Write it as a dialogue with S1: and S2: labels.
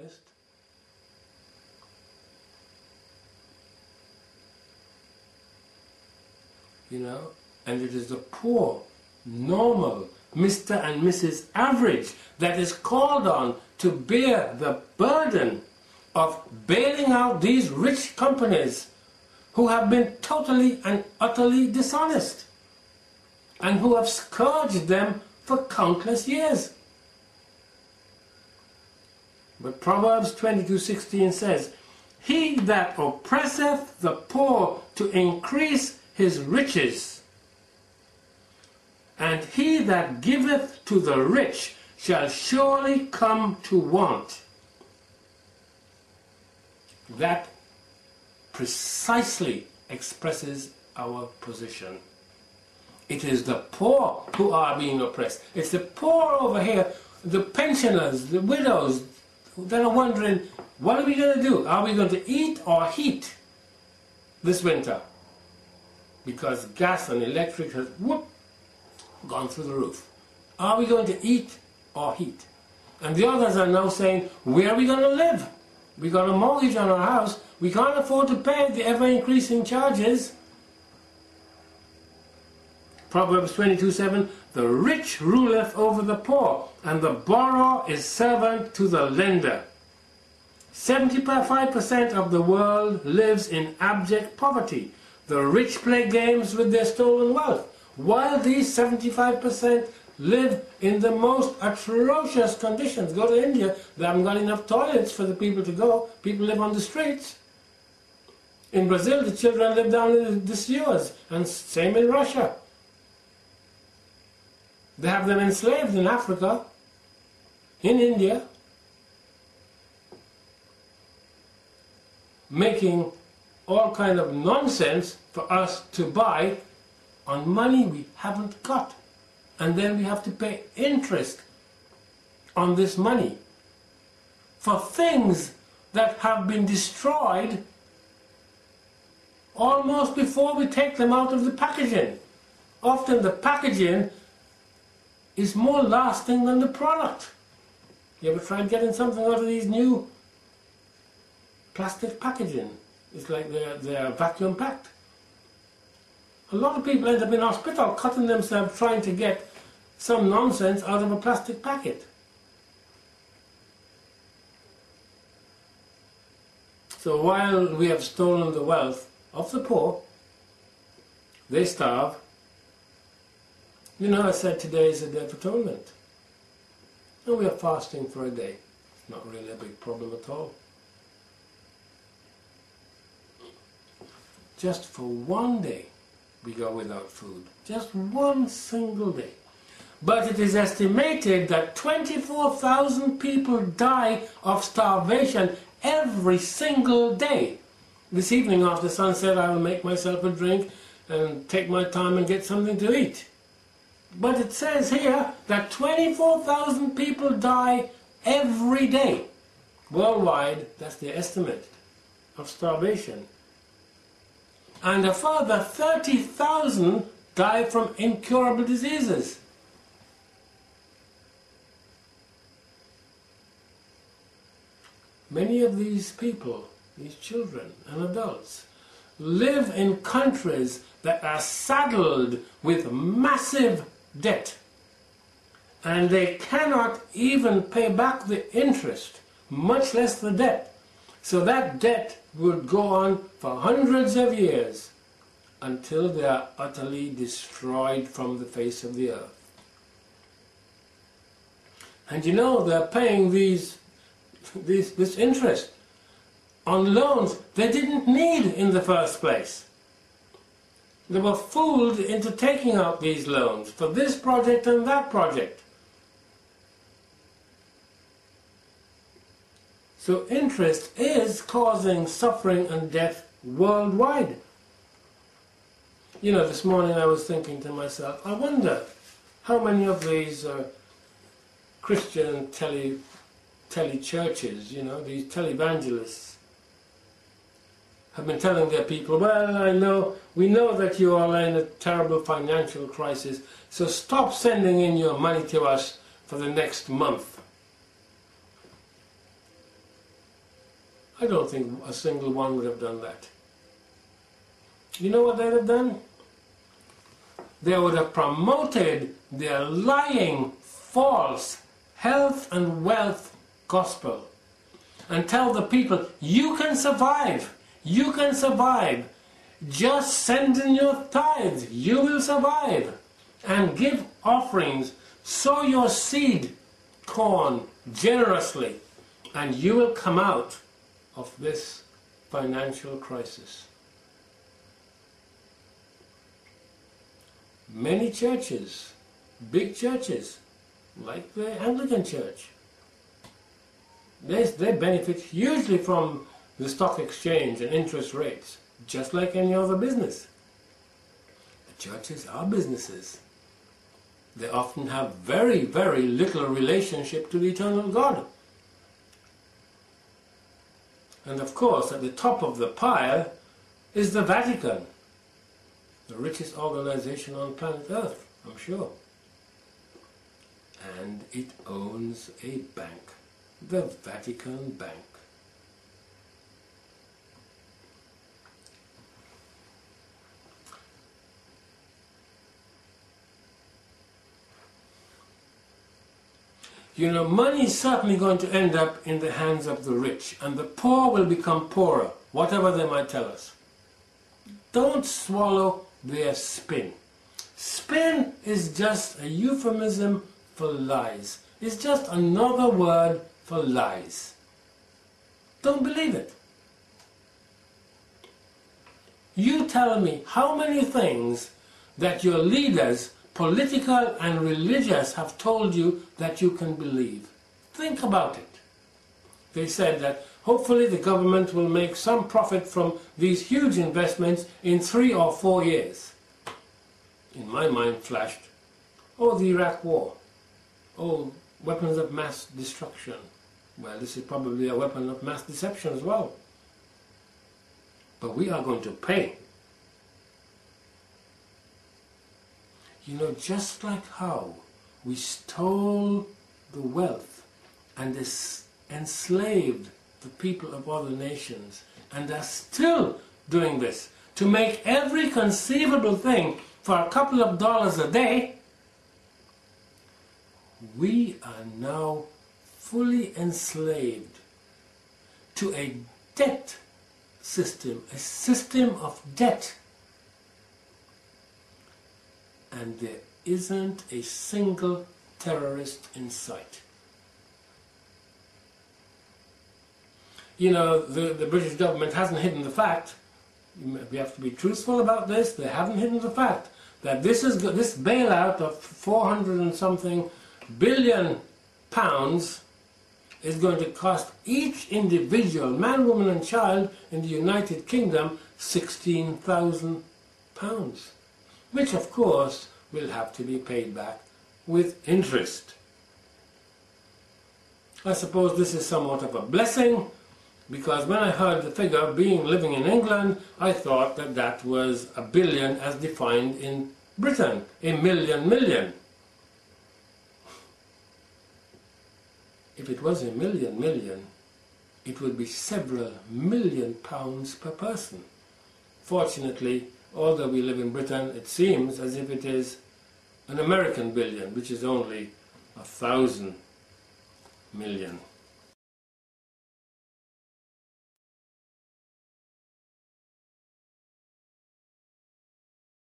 S1: dishonest. You know, and it is the poor, normal, Mr. and Mrs. Average that is called on to bear the burden of bailing out these rich companies who have been totally and utterly dishonest and who have scourged them for countless years. But Proverbs 22:16 says, "He that oppresseth the poor to increase his riches, and he that giveth to the rich shall surely come to want." That precisely expresses our position. It is the poor who are being oppressed. It's the poor over here, the pensioners, the widows, that are wondering, what are we going to do? Are we going to eat or heat this winter? Because gas and electric has gone through the roof. Are we going to eat or heat? And the others are now saying, where are we going to live? We got a mortgage on our house. We can't afford to pay the ever-increasing charges. Proverbs 22:7, "The rich ruleth over the poor, and the borrower is servant to the lender." 75% of the world lives in abject poverty. The rich play games with their stolen wealth, while these 75% live in the most atrocious conditions. Go to India, they haven't got enough toilets for the people to go. People live on the streets. In Brazil, the children live down in the sewers, and same in Russia. They have them enslaved in Africa, in India, making all kind of nonsense for us to buy on money we haven't got. And then we have to pay interest on this money for things that have been destroyed almost before we take them out of the packaging. Often the packaging is more lasting than the product. You ever tried getting something out of these new plastic packaging? It's like they're vacuum packed. A lot of people end up in hospital cutting themselves trying to get some nonsense out of a plastic packet. So while we have stolen the wealth of the poor, they starve. You know, I said today is a day of atonement. And we are fasting for a day. It's not really a big problem at all. Just for one day we go without food. Just one single day. But it is estimated that 24,000 people die of starvation every single day. This evening after sunset I will make myself a drink and take my time and get something to eat. But it says here that 24,000 people die every day. Worldwide, that's the estimate of starvation. And a further 30,000 die from incurable diseases. Many of these people, these children and adults, live in countries that are saddled with massive debt, and they cannot even pay back the interest, much less the debt. So that debt would go on for hundreds of years until they are utterly destroyed from the face of the earth. And you know, they're paying this interest on loans they didn't need in the first place. They were fooled into taking out these loans for this project and that project. So interest is causing suffering and death worldwide. You know, this morning I was thinking to myself, I wonder how many of these Christian tele churches, you know, these televangelists, have been telling their people, well, we know that you are in a terrible financial crisis, so stop sending in your money to us for the next month. I don't think a single one would have done that. You know what they'd have done? They would have promoted their lying, false health and wealth gospel and tell the people, you can survive, you can survive. Just send in your tithes, you will survive. And give offerings, sow your seed corn generously, and you will come out of this financial crisis. Many churches, big churches, like the Anglican Church, they benefit hugely from the stock exchange and interest rates, just like any other business. The churches are businesses. They often have very, very little relationship to the eternal God. And of course, at the top of the pile is the Vatican, the richest organization on planet Earth, I'm sure. And it owns a bank, the Vatican Bank. You know, money is certainly going to end up in the hands of the rich, and the poor will become poorer, whatever they might tell us. Don't swallow their spin. Spin is just a euphemism for lies. It's just another word for lies. Don't believe it. You tell me how many things that your leaders, political and religious, have told you that you can believe. Think about it. They said that hopefully the government will make some profit from these huge investments in 3 or 4 years. In my mind flashed, oh, the Iraq War, oh, weapons of mass destruction. Well, this is probably a weapon of mass deception as well. But we are going to pay. You know, just like how we stole the wealth and enslaved the people of other nations, and are still doing this to make every conceivable thing for a couple of dollars a day, we are now fully enslaved to a debt system, a system of debt. And there isn't a single terrorist in sight. You know, the British government hasn't hidden the fact, we have to be truthful about this, they haven't hidden the fact that this bailout of 400 and something billion pounds is going to cost each individual, man, woman and child in the United Kingdom, £16,000, which of course will have to be paid back with interest. I suppose this is somewhat of a blessing, because when I heard the figure, living in England, I thought that that was $1 billion as defined in Britain, $1 million. If it was $1 million, it would be several million pounds per person. Fortunately, although we live in Britain, it seems as if it is an American billion, which is only 1,000 million.